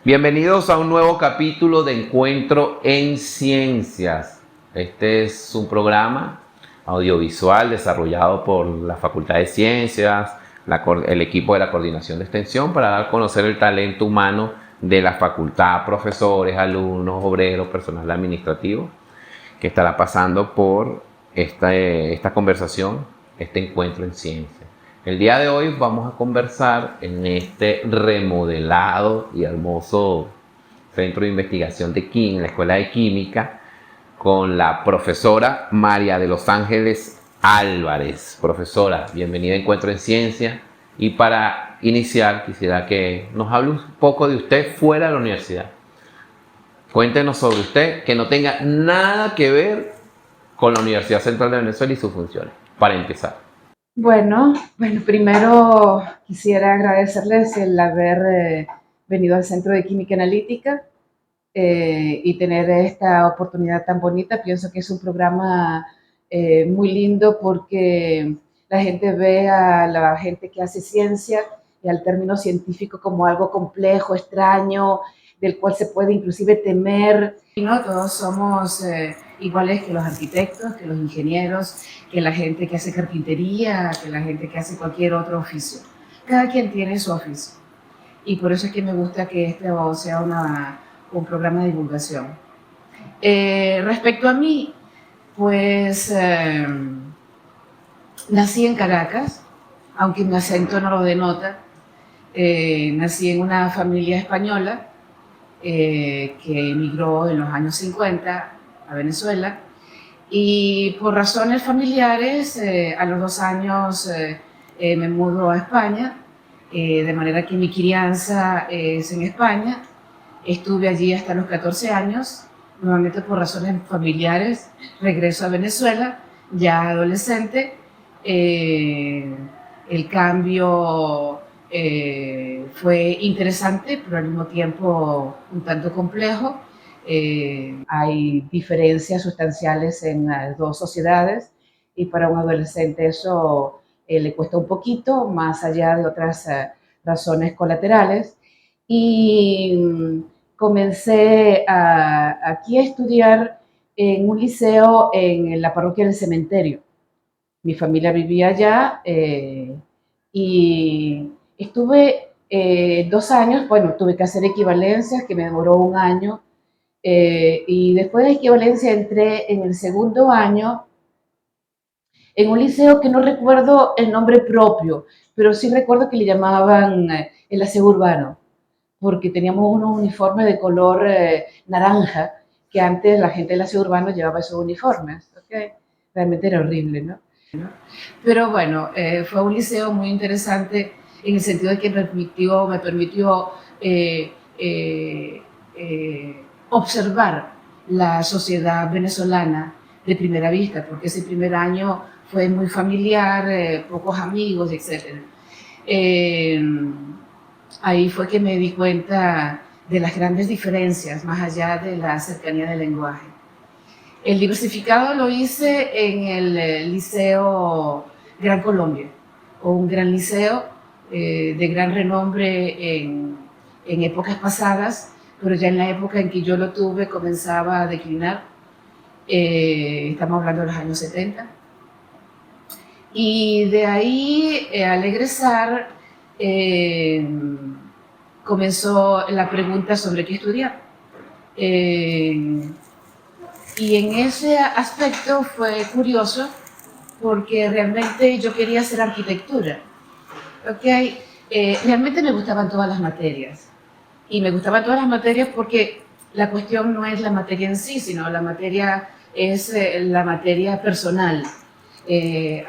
Bienvenidos a un nuevo capítulo de Encuentro en Ciencias. Este es un programa audiovisual desarrollado por la Facultad de Ciencias, el equipo de la Coordinación de Extensión, para dar a conocer el talento humano de la facultad, profesores, alumnos, obreros, personal administrativo, que estará pasando por esta conversación, este Encuentro en Ciencias. El día de hoy vamos a conversar en este remodelado y hermoso Centro de Investigación de la Escuela de Química, con la profesora María de los Ángeles Álvarez. Profesora, bienvenida a Encuentro en Ciencia. Y para iniciar, quisiera que nos hable un poco de usted fuera de la universidad. Cuéntenos sobre usted, que no tenga nada que ver con la Universidad Central de Venezuela y sus funciones, para empezar. Bueno, primero quisiera agradecerles el haber venido al Centro de Química Analítica y tener esta oportunidad tan bonita. Pienso que es un programa muy lindo porque la gente ve a la gente que hace ciencia y al término científico como algo complejo, extraño, del cual se puede inclusive temer. Y no todos somos iguales que los arquitectos, que los ingenieros, que la gente que hace carpintería, que la gente que hace cualquier otro oficio. Cada quien tiene su oficio. Y por eso es que me gusta que este sea un programa de divulgación. Respecto a mí, pues nací en Caracas, aunque mi acento no lo denota. Nací en una familia española que emigró en los años 50 a Venezuela, y por razones familiares a los 2 años me mudo a España, de manera que mi crianza es en España. Estuve allí hasta los 14 años, nuevamente por razones familiares regreso a Venezuela, ya adolescente. El cambio fue interesante, pero al mismo tiempo un tanto complejo. Hay diferencias sustanciales en las dos sociedades y para un adolescente eso le cuesta un poquito, más allá de otras razones colaterales. Y comencé aquí a estudiar en un liceo en la parroquia del Cementerio. Mi familia vivía allá y estuve 2 años. Bueno, tuve que hacer equivalencias, que me demoró 1 año, y después de equivalencia entré en el segundo año en un liceo que no recuerdo el nombre propio, pero sí recuerdo que le llamaban el aseo urbano, porque teníamos unos uniformes de color naranja, que antes la gente del aseo urbano llevaba esos uniformes. ¿Okay? Realmente era horrible, ¿no? Pero bueno, fue un liceo muy interesante en el sentido de que me permitió eh, observar la sociedad venezolana de primera vista, porque ese primer año fue muy familiar, pocos amigos, etc. Ahí fue que me di cuenta de las grandes diferencias, más allá de la cercanía del lenguaje. El diversificado lo hice en el Liceo Gran Colombia, o un gran liceo de gran renombre en épocas pasadas, pero ya en la época en que yo lo tuve comenzaba a declinar. Estamos hablando de los años 70. Y de ahí, al egresar, comenzó la pregunta sobre qué estudiar. Y en ese aspecto fue curioso porque realmente yo quería hacer arquitectura. ¿Okay? Realmente me gustaban todas las materias. Y me gustaban todas las materias porque la cuestión no es la materia en sí, sino la materia es la materia personal.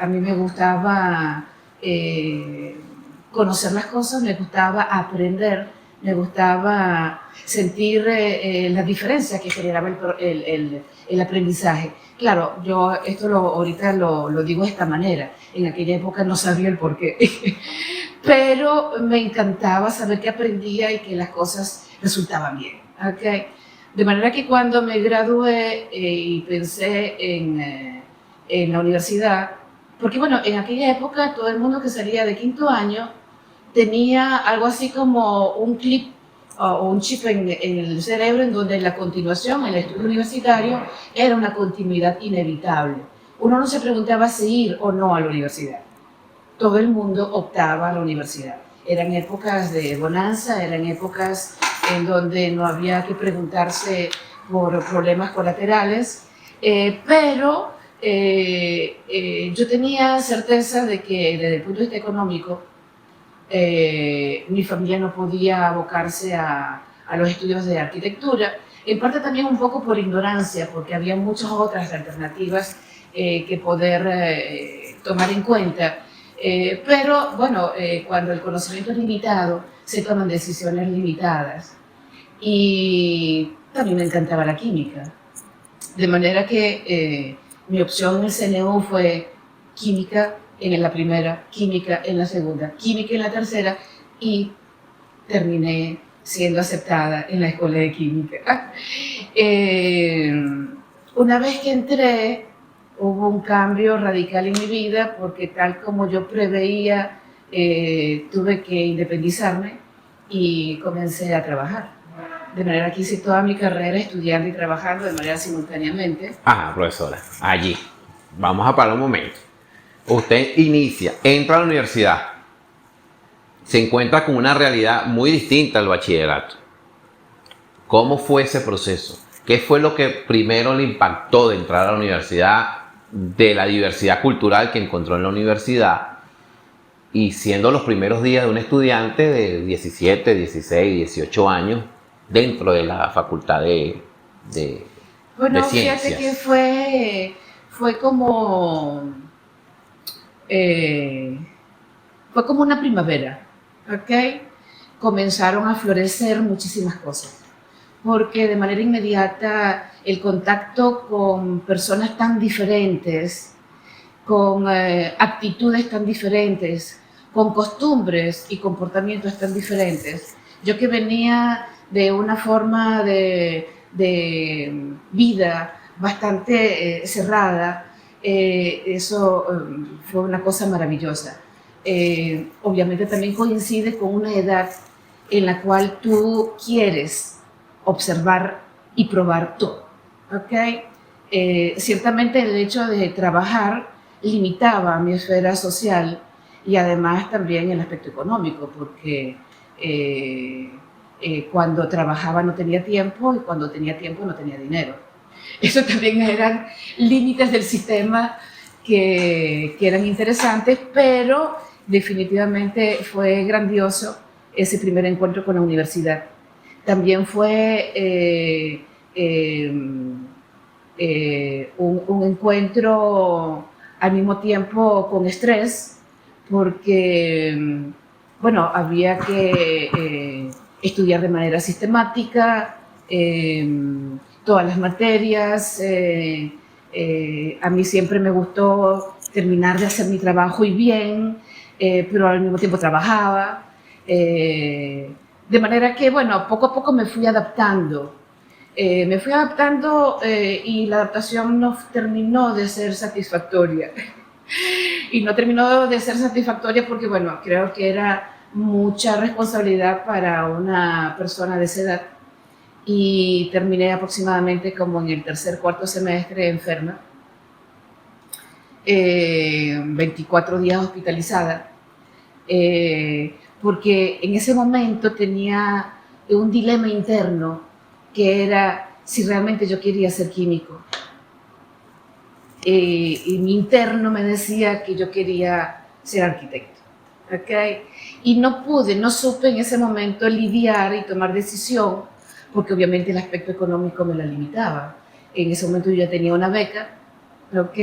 A mí me gustaba conocer las cosas, me gustaba aprender, me gustaba sentir las diferencias que generaba el aprendizaje. Claro, yo esto ahorita lo digo de esta manera, en aquella época no sabía el porqué, pero me encantaba saber que aprendía y que las cosas resultaban bien. ¿Okay? De manera que cuando me gradué y pensé en la universidad, porque bueno, en aquella época todo el mundo que salía de quinto año tenía algo así como un clip o un chip en el cerebro en donde la continuación, el estudio universitario, era una continuidad inevitable. Uno no se preguntaba si ir o no a la universidad. Todo el mundo optaba a la universidad. Eran épocas de bonanza, eran épocas en donde no había que preguntarse por problemas colaterales, pero yo tenía certeza de que desde el punto de vista económico mi familia no podía abocarse a los estudios de arquitectura, en parte también un poco por ignorancia, porque había muchas otras alternativas que poder tomar en cuenta. Pero bueno, cuando el conocimiento es limitado, se toman decisiones limitadas. Y también me encantaba la química. De manera que mi opción en el CNU fue química en la primera, química en la segunda, química en la tercera y terminé siendo aceptada en la escuela de química. Una vez que entré, hubo un cambio radical en mi vida porque tal como yo preveía, tuve que independizarme y comencé a trabajar. De manera que hice toda mi carrera estudiando y trabajando de manera simultáneamente. Ajá, profesora, allí. Vamos a parar un momento. Usted inicia, entra a la universidad, se encuentra con una realidad muy distinta al bachillerato. ¿Cómo fue ese proceso? ¿Qué fue lo que primero le impactó de entrar a la universidad, de la diversidad cultural que encontró en la universidad? Y siendo los primeros días de un estudiante de 17, 16, 18 años dentro de la facultad de Bueno, ciencias. fíjate que fue como una primavera, ¿ok? Comenzaron a florecer muchísimas cosas, porque de manera inmediata el contacto con personas tan diferentes, con actitudes tan diferentes, con costumbres y comportamientos tan diferentes. Yo que venía de una forma de vida bastante cerrada, eso fue una cosa maravillosa. Obviamente también coincide con una edad en la cual tú quieres observar y probar todo, ¿ok? Ciertamente el hecho de trabajar limitaba mi esfera social y además también el aspecto económico, porque cuando trabajaba no tenía tiempo y cuando tenía tiempo no tenía dinero. Eso también eran límites del sistema que eran interesantes, pero definitivamente fue grandioso ese primer encuentro con la universidad. También fue un encuentro al mismo tiempo con estrés, porque, bueno, había que estudiar de manera sistemática todas las materias. A mí siempre me gustó terminar de hacer mi trabajo y bien, pero al mismo tiempo trabajaba. De manera que, bueno, poco a poco me fui adaptando. Y la adaptación no terminó de ser satisfactoria. Y no terminó de ser satisfactoria porque, bueno, creo que era mucha responsabilidad para una persona de esa edad. Y terminé aproximadamente como en el tercer, cuarto semestre enferma. 24 días hospitalizada. Porque en ese momento tenía un dilema interno que era si realmente yo quería ser químico. Y mi interno me decía que yo quería ser arquitecto. ¿Okay? Y no supe en ese momento lidiar y tomar decisión, porque obviamente el aspecto económico me la limitaba. En ese momento yo ya tenía una beca, ¿ok?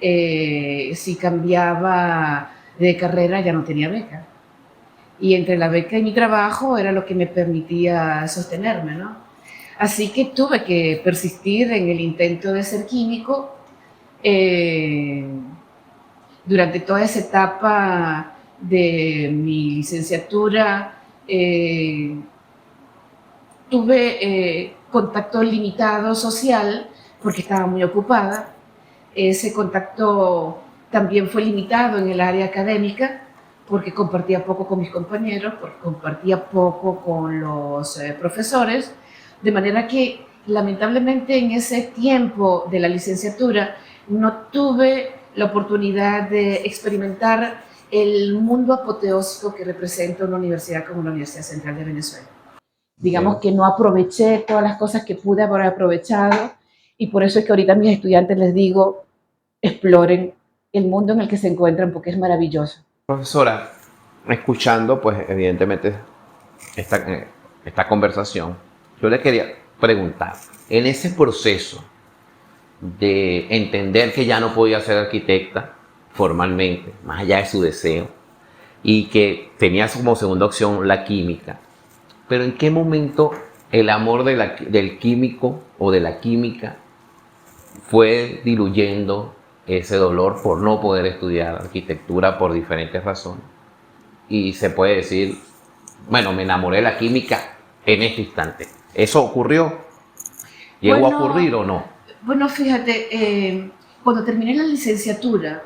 Si cambiaba de carrera ya no tenía beca. Y entre la beca y mi trabajo era lo que me permitía sostenerme, ¿no? Así que tuve que persistir en el intento de ser químico. Durante toda esa etapa de mi licenciatura tuve contacto limitado social porque estaba muy ocupada. Ese contacto también fue limitado en el área académica porque compartía poco con mis compañeros, porque compartía poco con los profesores, de manera que lamentablemente en ese tiempo de la licenciatura no tuve la oportunidad de experimentar el mundo apoteósico que representa una universidad como la Universidad Central de Venezuela. Digamos que no aproveché todas las cosas que pude haber aprovechado, y por eso es que ahorita a mis estudiantes les digo, exploren el mundo en el que se encuentran porque es maravilloso. Profesora, escuchando pues evidentemente esta conversación, yo le quería preguntar, en ese proceso de entender que ya no podía ser arquitecta formalmente, más allá de su deseo, y que tenía como segunda opción la química, pero ¿en qué momento el amor del químico o de la química fue diluyendo ese dolor por no poder estudiar arquitectura por diferentes razones? Y se puede decir, bueno, me enamoré de la química en este instante. ¿Eso ocurrió? ¿Llegó a ocurrir o no? Bueno, fíjate, cuando terminé la licenciatura,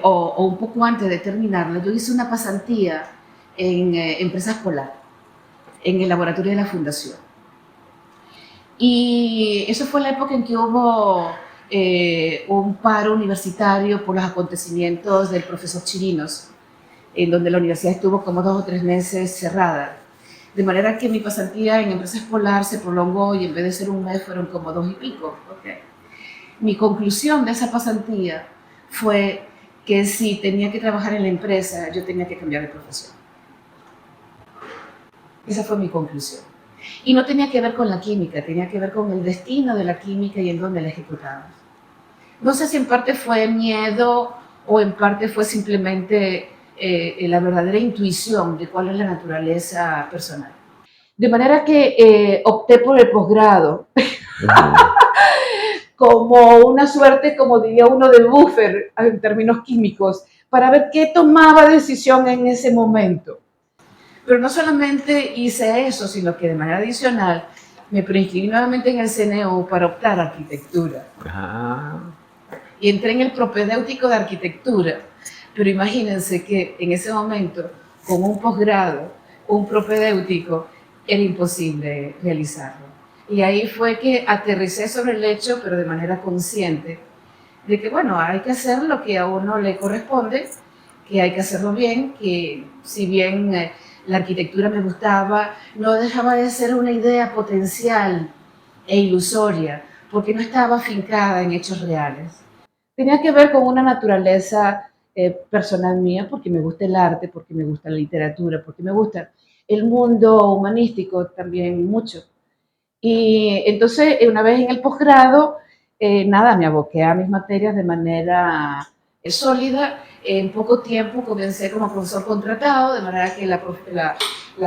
o un poco antes de terminarla, yo hice una pasantía en Empresas Polar, en el laboratorio de la Fundación. Y eso fue la época en que hubo un paro universitario por los acontecimientos del profesor Chirinos, en donde la universidad estuvo como 2 o 3 meses cerrada. De manera que mi pasantía en Empresas Polar se prolongó y en vez de ser 1 mes fueron como 2 y pico. Okay. Mi conclusión de esa pasantía fue que si tenía que trabajar en la empresa, yo tenía que cambiar de profesión. Esa fue mi conclusión. Y no tenía que ver con la química, tenía que ver con el destino de la química y en dónde la ejecutamos. No sé si en parte fue miedo o en parte fue simplemente la verdadera intuición de cuál es la naturaleza personal. De manera que opté por el posgrado como una suerte, como diría uno, de buffer en términos químicos, para ver qué tomaba decisión en ese momento. Pero no solamente hice eso, sino que de manera adicional me preinscribí nuevamente en el CNU para optar a arquitectura. Y entré en el propedéutico de arquitectura. Pero imagínense que en ese momento, con un posgrado, un propedéutico, era imposible realizarlo. Y ahí fue que aterricé sobre el hecho, pero de manera consciente, de que bueno, hay que hacer lo que a uno le corresponde, que hay que hacerlo bien, que si bien la arquitectura me gustaba, no dejaba de ser una idea potencial e ilusoria, porque no estaba afincada en hechos reales. Tenía que ver con una naturaleza personal mía, porque me gusta el arte, porque me gusta la literatura, porque me gusta el mundo humanístico también mucho. Y entonces, una vez en el posgrado, nada, me aboqué a mis materias de manera sólida. En poco tiempo comencé como profesor contratado, de manera que la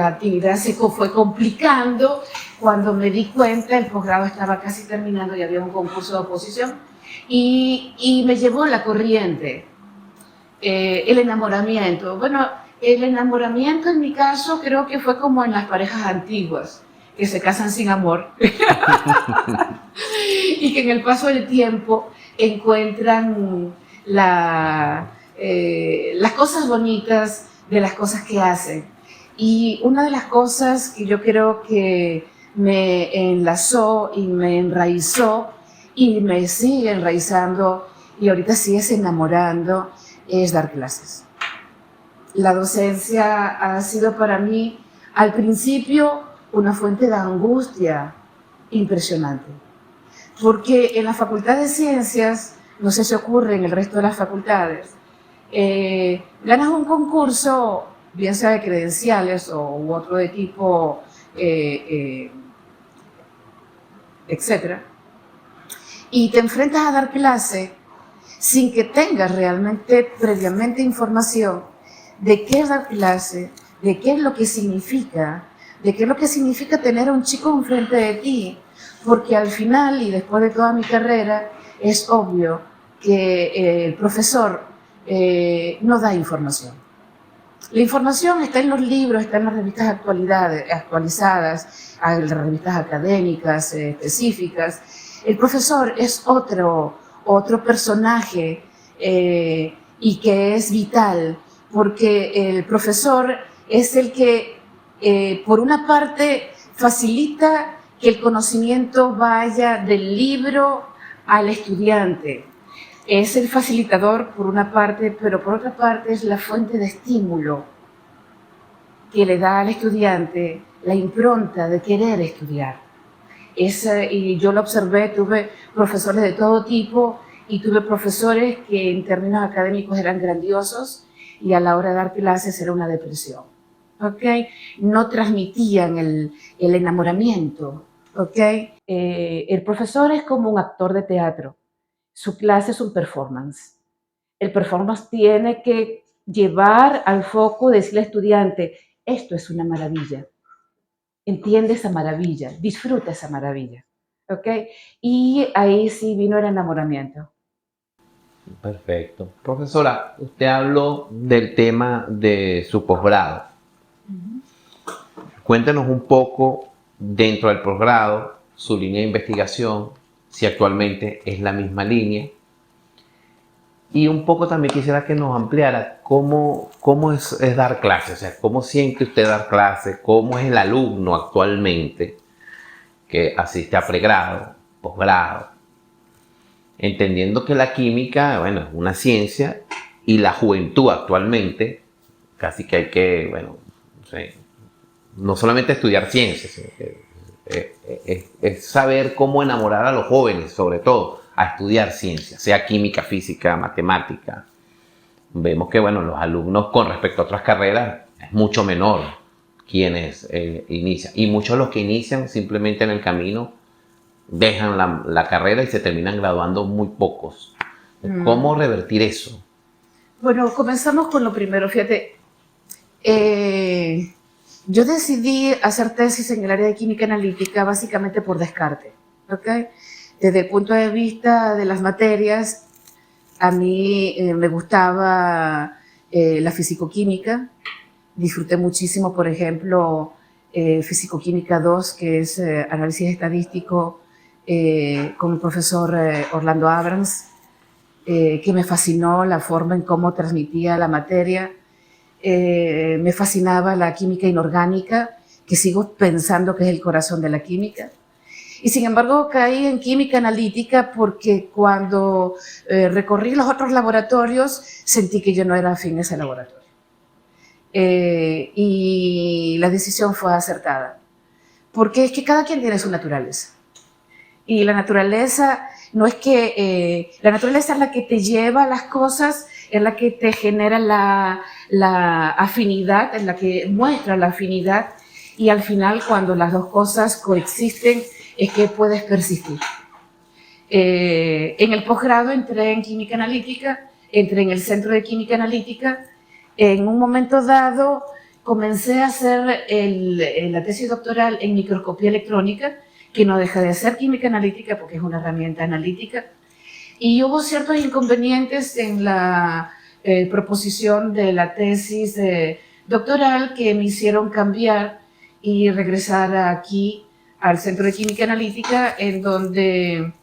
actividad se fue complicando. Cuando me di cuenta, el posgrado estaba casi terminando y había un concurso de oposición. Y me llevó la corriente, el enamoramiento. Bueno, el enamoramiento en mi caso creo que fue como en las parejas antiguas, que se casan sin amor y que en el paso del tiempo encuentran las cosas bonitas de las cosas que hacen. Y una de las cosas que yo creo que me enlazó y me enraizó y me sigue enraizando y ahorita sigue enamorando es dar clases. La docencia ha sido para mí al principio una fuente de angustia impresionante, porque en la Facultad de Ciencias, no sé si ocurre en el resto de las facultades, ganas un concurso, bien sea de credenciales u otro de tipo, etcétera, y te enfrentas a dar clase sin que tengas realmente previamente información de qué es dar clase, de qué es lo que significa, de qué es lo que significa tener a un chico enfrente de ti, porque al final y después de toda mi carrera es obvio que el profesor no da información. La información está en los libros, está en las revistas actualizadas, en las revistas académicas específicas. El profesor es otro personaje y que es vital porque el profesor es el que, por una parte, facilita que el conocimiento vaya del libro al estudiante. Es el facilitador por una parte, pero por otra parte es la fuente de estímulo que le da al estudiante la impronta de querer estudiar. Y yo lo observé, tuve profesores de todo tipo y tuve profesores que en términos académicos eran grandiosos y a la hora de dar clases era una depresión. ¿Okay? No transmitían el enamoramiento. ¿Okay? El profesor es como un actor de teatro. Su clase es un performance. El performance tiene que llevar al foco, decirle al estudiante, esto es una maravilla. Entiende esa maravilla, disfruta esa maravilla. ¿Ok? Y ahí sí vino el enamoramiento. Perfecto. Profesora, usted habló del tema de su posgrado. Cuéntenos un poco dentro del posgrado, su línea de investigación, si actualmente es la misma línea. Y un poco también quisiera que nos ampliara cómo es dar clases, o sea, cómo siente usted dar clases, cómo es el alumno actualmente que asiste a pregrado, posgrado, entendiendo que la química, bueno, es una ciencia y la juventud actualmente casi que hay que, bueno, no sé, no solamente estudiar ciencias, sino que es saber cómo enamorar a los jóvenes, sobre todo, a estudiar ciencias, sea química, física, matemática. Vemos que, bueno, los alumnos con respecto a otras carreras es mucho menor quienes inician. Y muchos de los que inician simplemente en el camino dejan la carrera y se terminan graduando muy pocos. ¿Cómo revertir eso? Bueno, comenzamos con lo primero. Fíjate, yo decidí hacer tesis en el área de química analítica básicamente por descarte. ¿Okay? Desde el punto de vista de las materias, a mí me gustaba la fisicoquímica. Disfruté muchísimo, por ejemplo, Fisicoquímica 2, que es análisis estadístico, con el profesor Orlando Abrams, que me fascinó la forma en cómo transmitía la materia. Me fascinaba la química inorgánica, que sigo pensando que es el corazón de la química. Y sin embargo caí en química analítica porque cuando recorrí los otros laboratorios sentí que yo no era afín a ese laboratorio. Y la decisión fue acertada, porque es que cada quien tiene su naturaleza. Y la naturaleza no es que, la naturaleza es la que te lleva a las cosas, es la que te genera la afinidad, es la que muestra la afinidad, y al final cuando las dos cosas coexisten es que puedes persistir. En el posgrado entré en química analítica, entré en el centro de química analítica. En un momento dado comencé a hacer la tesis doctoral en microscopía electrónica, que no deja de ser química analítica porque es una herramienta analítica. Y hubo ciertos inconvenientes en la proposición de la tesis doctoral que me hicieron cambiar y regresar aquí al Centro de Química Analítica, en donde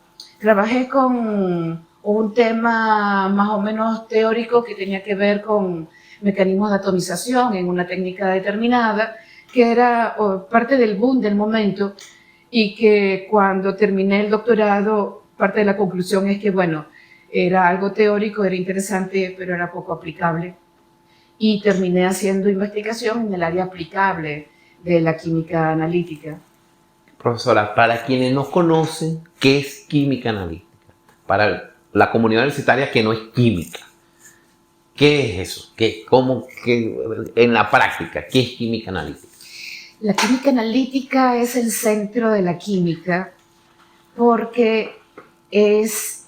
trabajé con un tema más o menos teórico que tenía que ver con mecanismos de atomización en una técnica determinada, que era parte del boom del momento, y que cuando terminé el doctorado, parte de la conclusión es que, bueno, era algo teórico, era interesante, pero era poco aplicable. Y terminé haciendo investigación en el área aplicable de la química analítica. Profesora, para quienes no conocen qué es química analítica, para la comunidad universitaria que no es química, ¿qué es eso? En la práctica, ¿qué es química analítica? La química analítica es el centro de la química porque es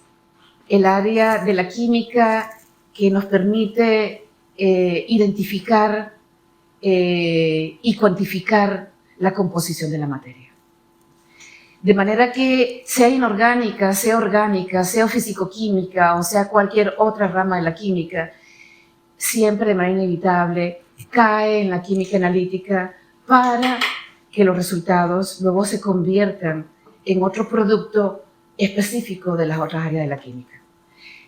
el área de la química que nos permite identificar y cuantificar la composición de la materia. De manera que sea inorgánica, sea orgánica, sea fisicoquímica o sea cualquier otra rama de la química, siempre de manera inevitable cae en la química analítica para que los resultados luego se conviertan en otro producto específico de las otras áreas de la química.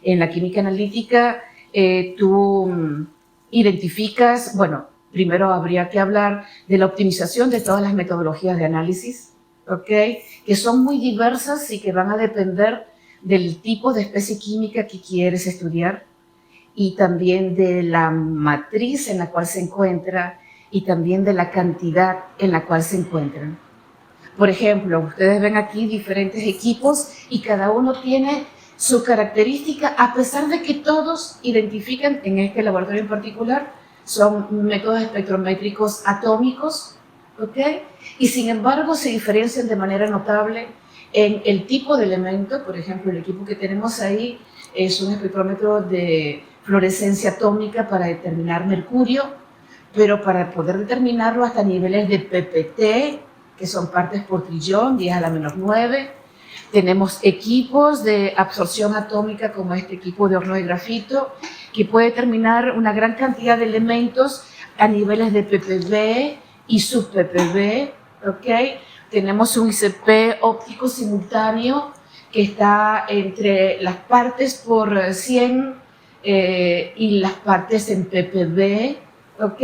En la química analítica tú identificas, bueno, primero habría que hablar de la optimización de todas las metodologías de análisis, ¿ok? Que son muy diversas y que van a depender del tipo de especie química que quieres estudiar y también de la matriz en la cual se encuentra y también de la cantidad en la cual se encuentran. Por ejemplo, ustedes ven aquí diferentes equipos y cada uno tiene su característica, a pesar de que todos identifican, en este laboratorio en particular, son métodos espectrométricos atómicos, ¿ok? Y sin embargo se diferencian de manera notable en el tipo de elemento. Por ejemplo, el equipo que tenemos ahí es un espectrómetro de fluorescencia atómica para determinar mercurio, pero para poder determinarlo hasta niveles de PPT, que son partes por trillón, 10 a la menos 9. Tenemos equipos de absorción atómica como este equipo de horno de grafito, que puede determinar una gran cantidad de elementos a niveles de ppb y sub-ppb, ¿ok? Tenemos un ICP óptico simultáneo que está entre las partes por 100 y las partes en ppb, ¿ok?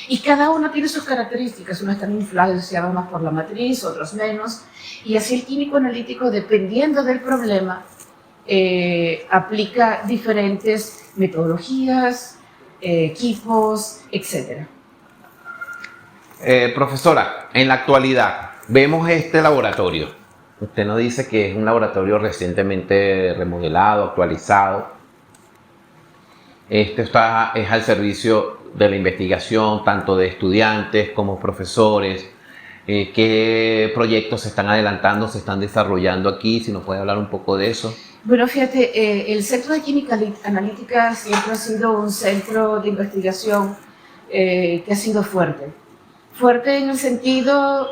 Y cada uno tiene sus características, unos están influenciados más por la matriz, otros menos, y así el químico analítico, dependiendo del problema, aplica diferentes metodologías, equipos, etc. Profesora, en la actualidad vemos este laboratorio. Usted nos dice que es un laboratorio recientemente remodelado, actualizado. Este es al servicio de la investigación, tanto de estudiantes como profesores. ¿Qué proyectos se están adelantando, se están desarrollando aquí? Si nos puede hablar un poco de eso. Bueno, fíjate, el Centro de Química Analítica siempre ha sido un centro de investigación que ha sido fuerte. Fuerte en el sentido,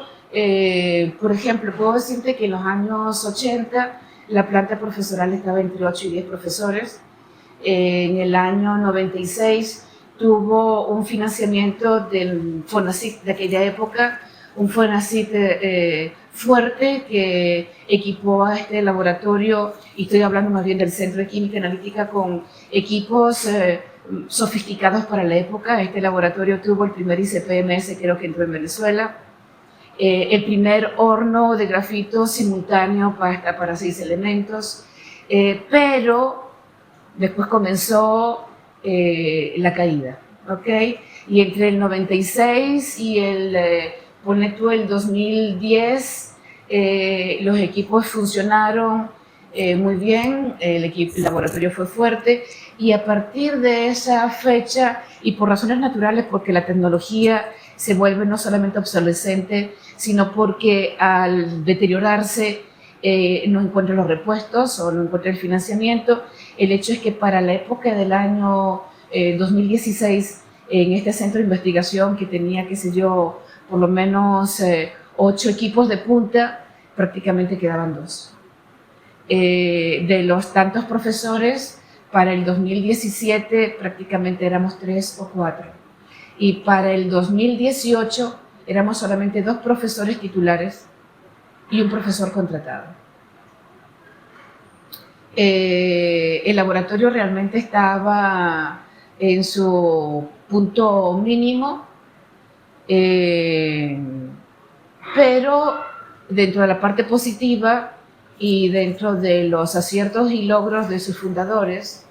por ejemplo, puedo decirte que en los años 80 la planta profesoral estaba entre 8 y 10 profesores. En el año 96 tuvo un financiamiento del FONACYT de aquella época, un FONACYT fuerte que equipó a este laboratorio, y estoy hablando más bien del Centro de Química Analítica, con equipos sofisticados para la época. Este laboratorio tuvo el primer ICP-MS, creo que entró en Venezuela, el primer horno de grafito simultáneo para 6 elementos, pero después comenzó la caída, ¿ok? Y entre el 96 y ponle tú el 2010, los equipos funcionaron muy bien, el laboratorio fue fuerte, y a partir de esa fecha, y por razones naturales, porque la tecnología se vuelve no solamente obsolescente, sino porque al deteriorarse no encuentra los repuestos o no encuentra el financiamiento. El hecho es que para la época del año 2016, en este centro de investigación que tenía, qué sé yo, por lo menos 8 equipos de punta, prácticamente quedaban 2. De los tantos profesores, para el 2017 prácticamente éramos 3 o 4. Y para el 2018 éramos solamente 2 profesores titulares y un profesor contratado. El laboratorio realmente estaba en su punto mínimo, pero dentro de la parte positiva y dentro de los aciertos y logros de sus fundadores,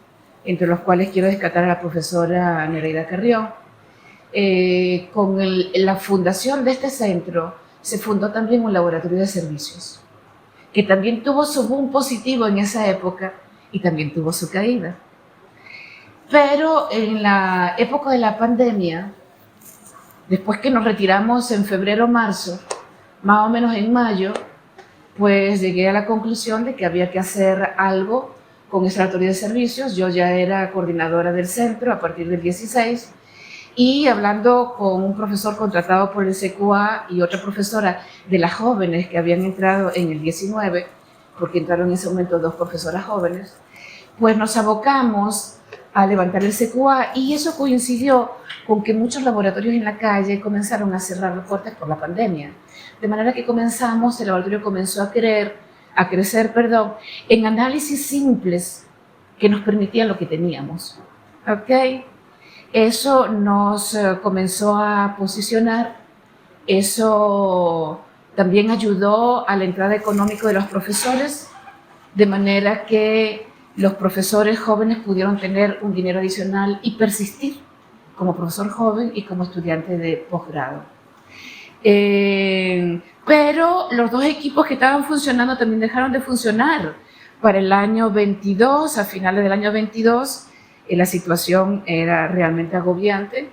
entre los cuales quiero destacar a la profesora Nereida Carrión, con la fundación de este centro se fundó también un laboratorio de servicios, que también tuvo su boom positivo en esa época y también tuvo su caída. Pero en la época de la pandemia, después que nos retiramos en febrero o marzo, más o menos en mayo, pues llegué a la conclusión de que había que hacer algo con ese laboratorio de servicios. Yo ya era coordinadora del centro a partir del 16, y hablando con un profesor contratado por el CQA y otra profesora de las jóvenes que habían entrado en el 19, porque entraron en ese momento 2 profesoras jóvenes, pues nos abocamos a levantar el CQA, y eso coincidió con que muchos laboratorios en la calle comenzaron a cerrar las puertas por la pandemia. De manera que el laboratorio comenzó a crecer en análisis simples que nos permitían lo que teníamos, ¿ok? Eso nos comenzó a posicionar, eso también ayudó a la entrada económica de los profesores, de manera que los profesores jóvenes pudieron tener un dinero adicional y persistir como profesor joven y como estudiante de posgrado. Pero los dos equipos que estaban funcionando también dejaron de funcionar. Para el año 22, a finales del año 22, la situación era realmente agobiante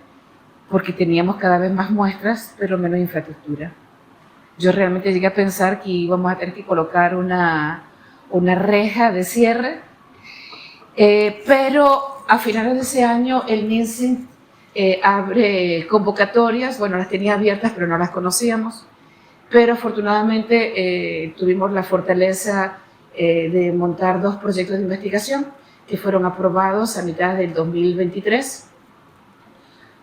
porque teníamos cada vez más muestras, pero menos infraestructura. Yo realmente llegué a pensar que íbamos a tener que colocar una reja de cierre, pero a finales de ese año el MinSync abre convocatorias, bueno, las tenía abiertas pero no las conocíamos, pero afortunadamente tuvimos la fortaleza de montar 2 proyectos de investigación que fueron aprobados a mitad del 2023.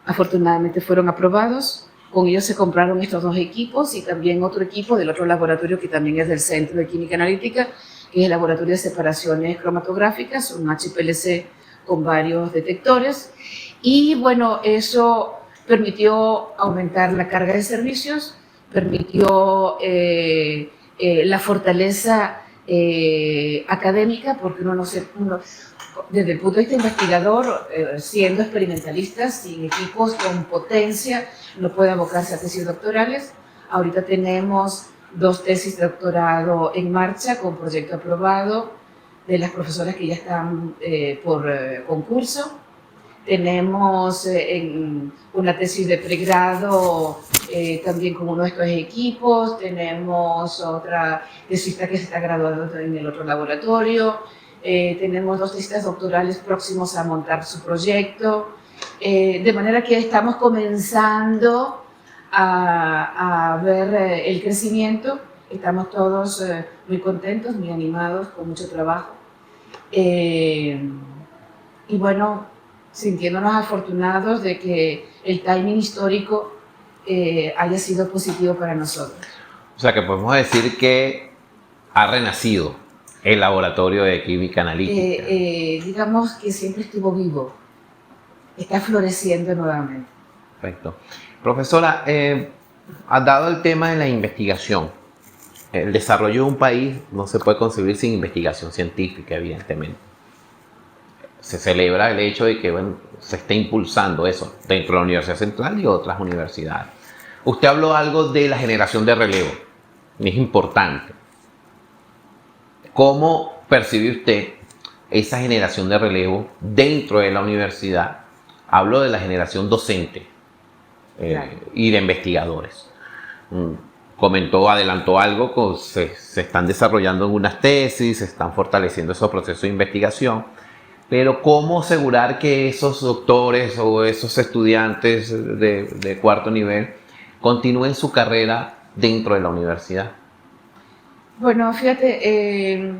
Afortunadamente fueron aprobados. Con ellos se compraron estos 2 equipos y también otro equipo del otro laboratorio que también es del Centro de Química Analítica, que es el Laboratorio de Separaciones Cromatográficas, un HPLC con varios detectores. Y bueno, eso permitió aumentar la carga de servicios, permitió la fortaleza académica, porque desde el punto de vista investigador, siendo experimentalista, sin equipos con potencia, no puede abocarse a tesis doctorales. Ahorita tenemos 2 tesis de doctorado en marcha con proyecto aprobado de las profesoras que ya están por concurso. Tenemos una tesis de pregrado también con uno de estos equipos. Tenemos otra tesista que se está graduando en el otro laboratorio. Tenemos 2 tesistas doctorales próximos a montar su proyecto. De manera que estamos comenzando a ver el crecimiento. Estamos todos muy contentos, muy animados, con mucho trabajo. Y bueno, sintiéndonos afortunados de que el timing histórico haya sido positivo para nosotros. O sea que podemos decir que ha renacido el laboratorio de química analítica. Digamos que siempre estuvo vivo, está floreciendo nuevamente. Perfecto. Profesora, dado el tema de la investigación, el desarrollo de un país no se puede concebir sin investigación científica, evidentemente. Se celebra el hecho de que se esté impulsando eso dentro de la Universidad Central y otras universidades. Usted habló algo de la generación de relevo, y es importante. ¿Cómo percibe usted esa generación de relevo dentro de la universidad? Hablo de la generación docente y de investigadores. Adelantó algo, se están desarrollando algunas tesis, se están fortaleciendo esos procesos de investigación, pero ¿cómo asegurar que esos doctores o esos estudiantes de 4º nivel continúen su carrera dentro de la universidad? Bueno, fíjate,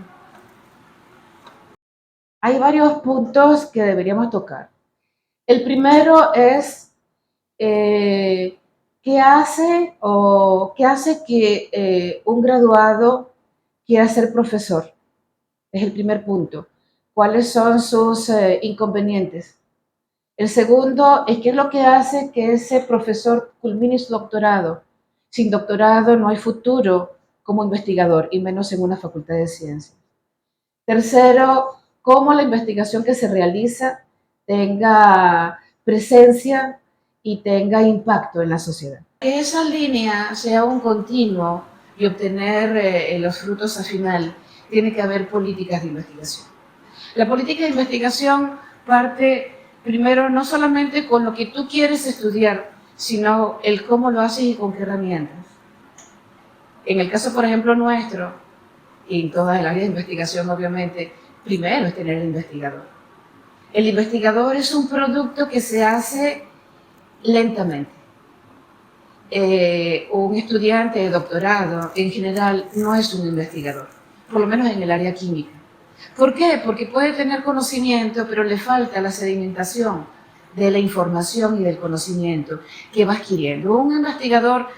hay varios puntos que deberíamos tocar. El primero es ¿qué hace que un graduado quiera ser profesor? Es el primer punto. ¿Cuáles son sus inconvenientes? El segundo es qué es lo que hace que ese profesor culmine su doctorado. Sin doctorado no hay futuro como investigador, y menos en una facultad de ciencias. Tercero, cómo la investigación que se realiza tenga presencia y tenga impacto en la sociedad. Que esa línea sea un continuo y obtener los frutos al final, tiene que haber políticas de investigación. La política de investigación parte primero no solamente con lo que tú quieres estudiar, sino el cómo lo haces y con qué herramientas. En el caso, por ejemplo, nuestro, y en todas las áreas de investigación, obviamente, primero es tener el investigador. El investigador es un producto que se hace lentamente. Un estudiante de doctorado, en general, no es un investigador, por lo menos en el área química. ¿Por qué? Porque puede tener conocimiento, pero le falta la sedimentación de la información y del conocimiento que va adquiriendo. Un investigador,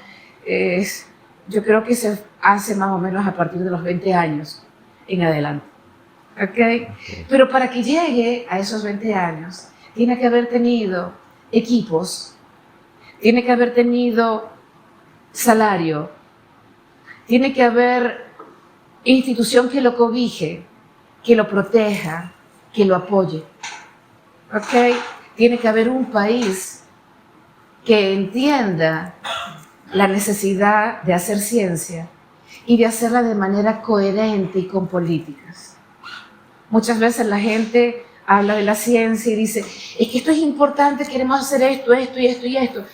yo creo que se hace más o menos a partir de los 20 años en adelante. ¿Okay? Pero para que llegue a esos 20 años, tiene que haber tenido equipos, tiene que haber tenido salario, tiene que haber institución que lo cobije, que lo proteja, que lo apoye. ¿Ok? Tiene que haber un país que entienda la necesidad de hacer ciencia y de hacerla de manera coherente y con políticas. Muchas veces la gente habla de la ciencia y dice, es que esto es importante, queremos hacer esto, esto y esto y esto.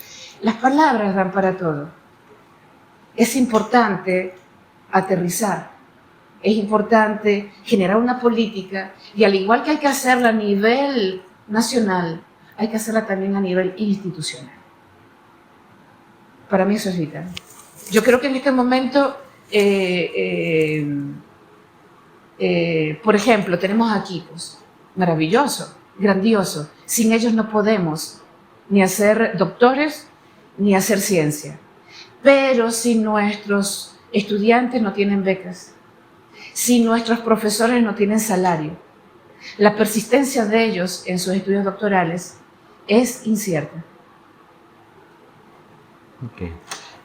Las palabras dan para todo. Es importante aterrizar, es importante generar una política y al igual que hay que hacerla a nivel nacional, hay que hacerla también a nivel institucional. Para mí eso es vital. Yo creo que en este momento, por ejemplo, tenemos equipos, maravilloso, grandioso. Sin ellos no podemos ni hacer doctores ni hacer ciencia. Pero si nuestros estudiantes no tienen becas, si nuestros profesores no tienen salario, la persistencia de ellos en sus estudios doctorales es incierta. Okay.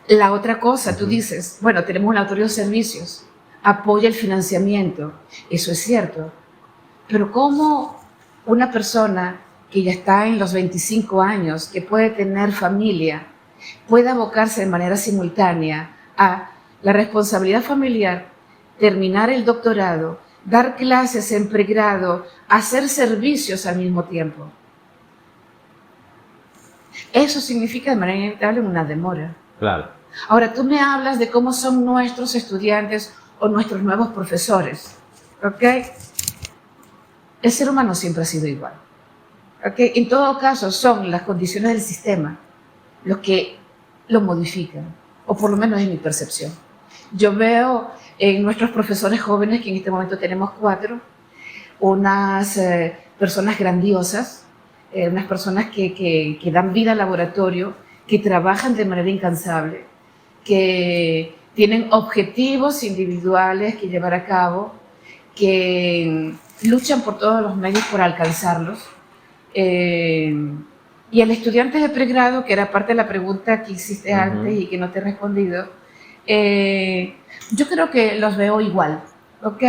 La otra cosa, tú dices, bueno, tenemos un autoridad de servicios, apoya el financiamiento, eso es cierto, pero ¿cómo una persona que ya está en los 25 años, que puede tener familia, puede abocarse de manera simultánea a la responsabilidad familiar, terminar el doctorado, dar clases en pregrado, hacer servicios al mismo tiempo? Eso significa de manera inevitable una demora. Claro. Ahora, tú me hablas de cómo son nuestros estudiantes o nuestros nuevos profesores, ¿ok? El ser humano siempre ha sido igual, ¿ok? En todo caso, son las condiciones del sistema los que lo modifican, o por lo menos es mi percepción. Yo veo en nuestros profesores jóvenes, que en este momento tenemos 4, unas personas grandiosas, unas personas que dan vida al laboratorio, que trabajan de manera incansable, que tienen objetivos individuales que llevar a cabo, que luchan por todos los medios por alcanzarlos. Y el estudiante de pregrado, que era parte de la pregunta que hiciste antes y que no te he respondido, yo creo que los veo igual, ¿ok?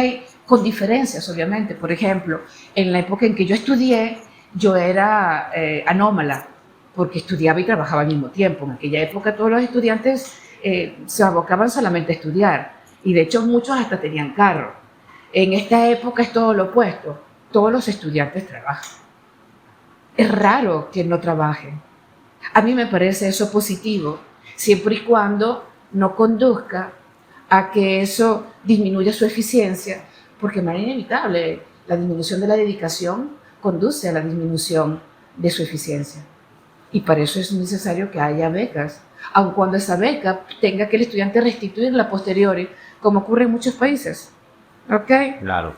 Con diferencias, obviamente. Por ejemplo, en la época en que yo estudié, yo era anómala, porque estudiaba y trabajaba al mismo tiempo. En aquella época todos los estudiantes se abocaban solamente a estudiar, y de hecho muchos hasta tenían carro. En esta época es todo lo opuesto, todos los estudiantes trabajan. Es raro que no trabajen. A mí me parece eso positivo, siempre y cuando no conduzca a que eso disminuya su eficiencia, porque de manera inevitable la disminución de la dedicación conduce a la disminución de su eficiencia. Y para eso es necesario que haya becas, aun cuando esa beca tenga que el estudiante restituirla a posteriori, como ocurre en muchos países. ¿Ok? Claro.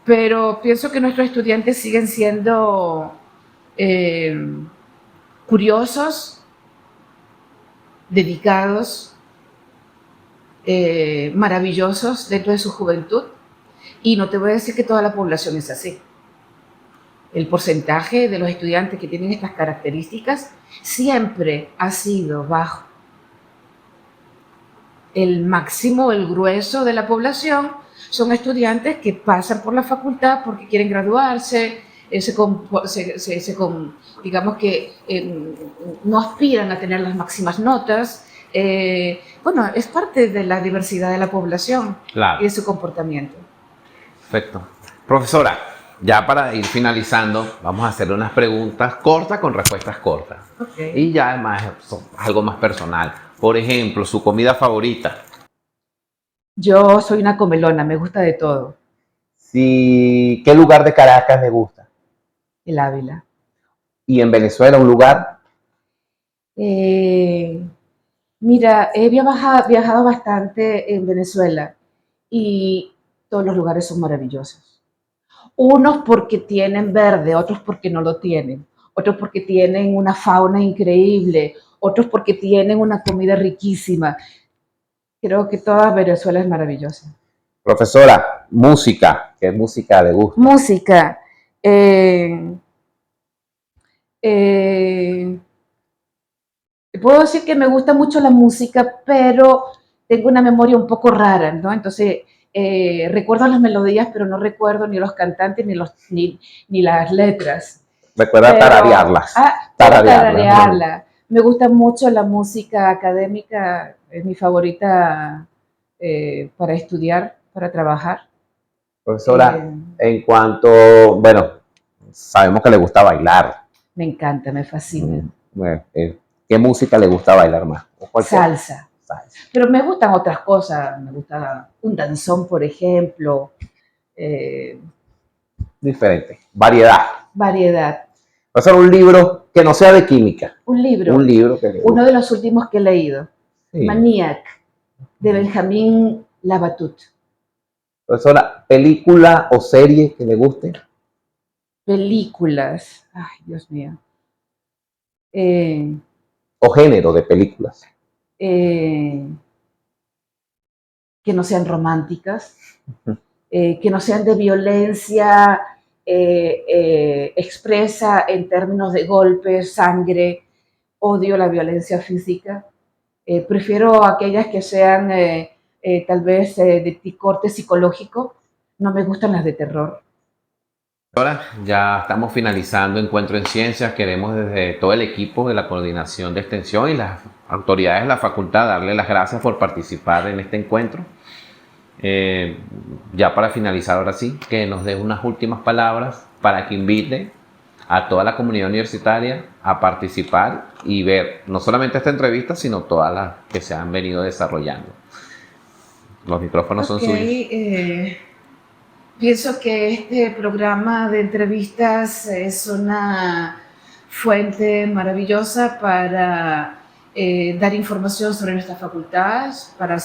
Pero pienso que nuestros estudiantes siguen siendo curiosos, dedicados, maravillosos dentro de su juventud. Y no te voy a decir que toda la población es así. El porcentaje de los estudiantes que tienen estas características siempre ha sido bajo. El máximo, el grueso de la población son estudiantes que pasan por la facultad porque quieren graduarse, digamos que no aspiran a tener las máximas notas. Bueno, es parte de la diversidad de la población, claro, y de su comportamiento. Perfecto. Profesora, ya para ir finalizando, vamos a hacerle unas preguntas cortas con respuestas cortas. Okay. Y ya además algo más personal. Por ejemplo, su comida favorita. Yo soy una comelona, me gusta de todo. Sí, ¿qué lugar de Caracas le gusta? El Ávila. ¿Y en Venezuela un lugar? Mira, he viajado bastante en Venezuela y todos los lugares son maravillosos. Unos porque tienen verde, otros porque no lo tienen, otros porque tienen una fauna increíble, otros porque tienen una comida riquísima. Creo que toda Venezuela es maravillosa. Profesora, música, ¿qué música le gusta? Música. puedo decir que me gusta mucho la música, pero tengo una memoria un poco rara, ¿no? Entonces, recuerdo las melodías, pero no recuerdo ni los cantantes ni las letras. Recuerda Pero, tararearlas. puedo Tararearlas. tararearla. Me gusta mucho la música académica, es mi favorita para estudiar, para trabajar. Profesora, Eh, en cuanto, bueno, sabemos que le gusta bailar. Me encanta, me fascina. Bueno, ¿qué música le gusta bailar más? ¿O cualquier? Salsa. Salsa. Pero me gustan otras cosas, me gusta un danzón, por ejemplo, Diferente. Variedad. variedad. Va a ser un libro que no sea de química. Un libro, Un libro que le uno guste. de los últimos que he leído, Sí. Maniac, de Benjamin Labatut. Profesora, ¿película o serie que le guste? Películas, ay, Dios mío. Eh, ¿O género de películas? eh, que no sean románticas, que no sean de violencia expresa en términos de golpes, sangre, odio la violencia física. Prefiero aquellas que sean tal vez de corte psicológico. No me gustan las de terror. Ahora ya estamos finalizando Encuentro en Ciencias. Queremos desde todo el equipo de la Coordinación de Extensión y las autoridades de la facultad darle las gracias por participar en este encuentro. Ya para finalizar, ahora sí, que nos dé unas últimas palabras para que invite a toda la comunidad universitaria a participar y ver no solamente esta entrevista, sino todas las que se han venido desarrollando. Los micrófonos son suyos. Pienso que este programa de entrevistas es una fuente maravillosa para dar información sobre nuestra facultad, para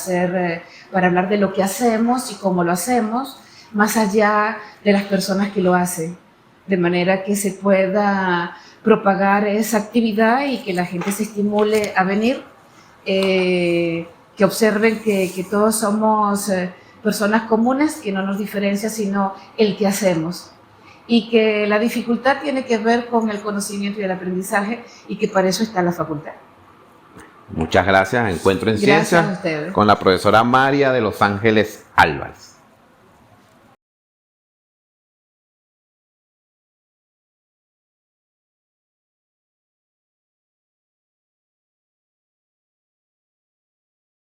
hablar de lo que hacemos y cómo lo hacemos, más allá de las personas que lo hacen, de manera que se pueda propagar esa actividad y que la gente se estimule a venir, que observen que todos somos personas comunes, que no nos diferencia sino el que hacemos, y que la dificultad tiene que ver con el conocimiento y el aprendizaje, y que para eso está la facultad. Muchas gracias. Encuentro en Gracias Ciencias a ustedes. con la profesora María de Los Ángeles Álvarez.